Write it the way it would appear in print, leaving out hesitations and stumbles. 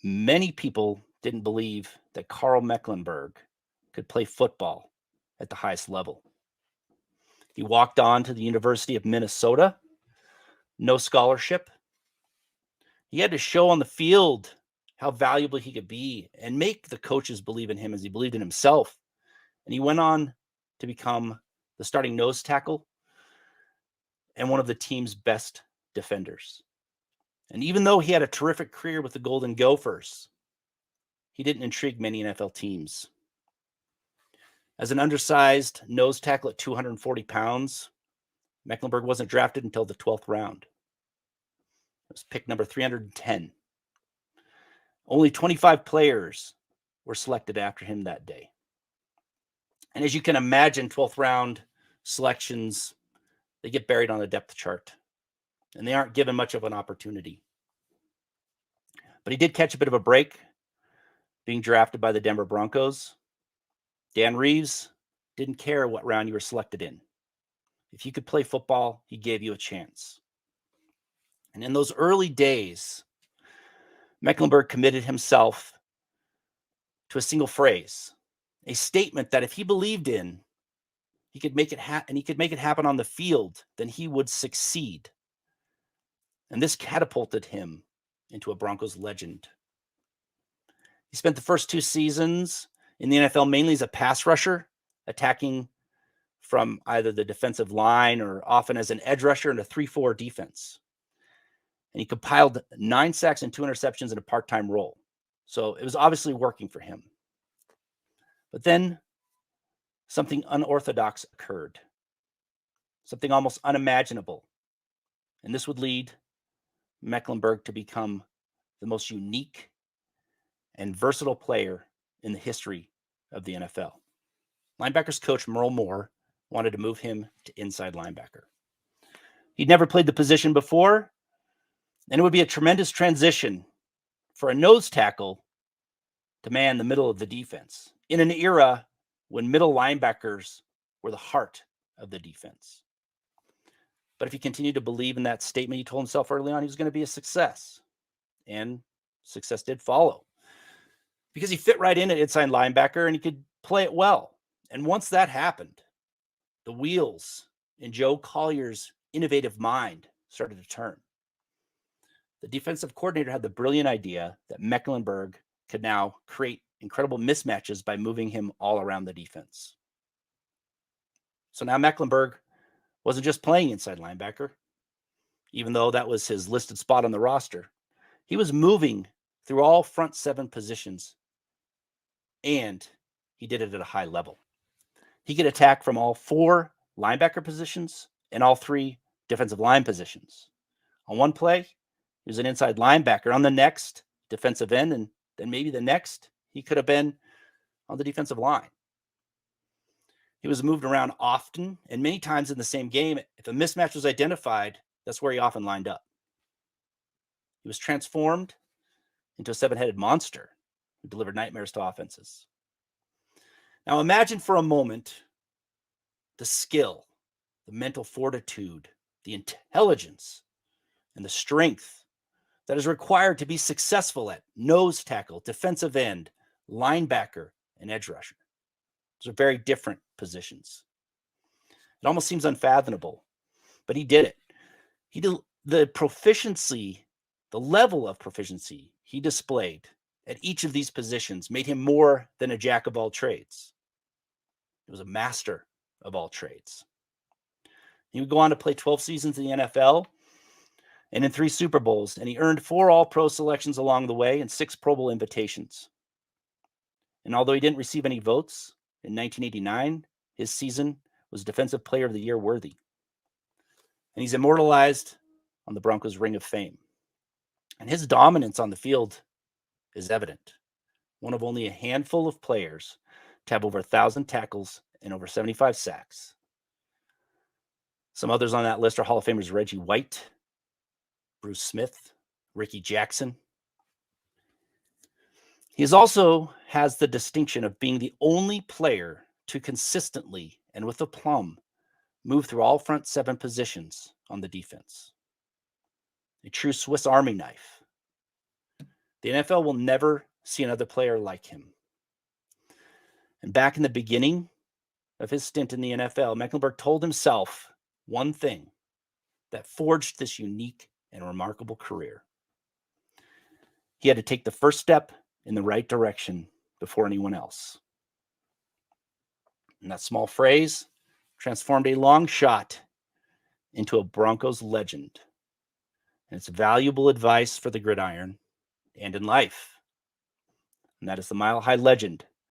Many people didn't believe that Karl Mecklenburg could play football at the highest level. He walked on to the University of Minnesota, no scholarship. He had to show on the field how valuable he could be and make the coaches believe in him as he believed in himself. And he went on to become the starting nose tackle and one of the team's best defenders. And even though he had a terrific career with the Golden Gophers, he didn't intrigue many NFL teams. As an undersized nose tackle at 240 pounds, Mecklenburg wasn't drafted until the 12th round. It was pick number 310. Only 25 players were selected after him that day. And as you can imagine, 12th round selections, they get buried on the depth chart, and they aren't given much of an opportunity. But he did catch a bit of a break being drafted by the Denver Broncos. Dan Reeves didn't care what round you were selected in. If you could play football, he gave you a chance. And in those early days, Mecklenburg committed himself to a single phrase, a statement that if he believed in, he could make it and he could make it happen on the field, then he would succeed. And this catapulted him into a Broncos legend. He spent the first 2 seasons in the NFL mainly as a pass rusher, attacking from either the defensive line or often as an edge rusher in a 3-4 defense. And he compiled 9 sacks and 2 interceptions in a part-time role. So it was obviously working for him. But then something unorthodox occurred, something almost unimaginable. And this would lead Mecklenburg to become the most unique and versatile player in the history of the NFL. Linebackers coach Merle Moore wanted to move him to inside linebacker. He'd never played the position before, and it would be a tremendous transition for a nose tackle to man the middle of the defense in an era when middle linebackers were the heart of the defense. But if he continued to believe in that statement he told himself early on, he was going to be a success. And success did follow, because he fit right in at inside linebacker and he could play it well. And once that happened, the wheels in Joe Collier's innovative mind started to turn. The defensive coordinator had the brilliant idea that Mecklenburg could now create incredible mismatches by moving him all around the defense. So now Mecklenburg wasn't just playing inside linebacker, even though that was his listed spot on the roster. He was moving through all front 7 positions, and he did it at a high level. He could attack from all 4 linebacker positions and all 3 defensive line positions. On one play, he was an inside linebacker. On the next, defensive end, and then maybe the next, he could have been on the defensive line. He was moved around often and many times in the same game. If a mismatch was identified, that's where he often lined up. He was transformed into a 7-headed monster who delivered nightmares to offenses. Now imagine for a moment the skill, the mental fortitude, the intelligence, and the strength that is required to be successful at nose tackle, defensive end, linebacker, and edge rusher. Those are very different positions. It almost seems unfathomable, but he did it. He did the proficiency, the level of proficiency he displayed at each of these positions made him more than a jack of all trades. He was a master of all trades. He would go on to play 12 seasons in the NFL and in 3 Super Bowls, and he earned 4 All-Pro selections along the way and 6 Pro Bowl invitations. And although he didn't receive any votes in 1989, his season was Defensive Player of the Year worthy. And he's immortalized on the Broncos Ring of Fame. And his dominance on the field is evident. One of only a handful of players to have over 1,000 tackles and over 75 sacks. Some others on that list are Hall of Famers Reggie White, Bruce Smith, Ricky Jackson. He also has the distinction of being the only player to consistently and with aplomb move through all front 7 positions on the defense. A true Swiss Army knife. The NFL will never see another player like him. And back in the beginning of his stint in the NFL, Mecklenburg told himself one thing that forged this unique and remarkable career. He had to take the first step in the right direction before anyone else. And that small phrase transformed a long shot into a Broncos legend. And it's valuable advice for the gridiron and in life. And that is the Mile High legend,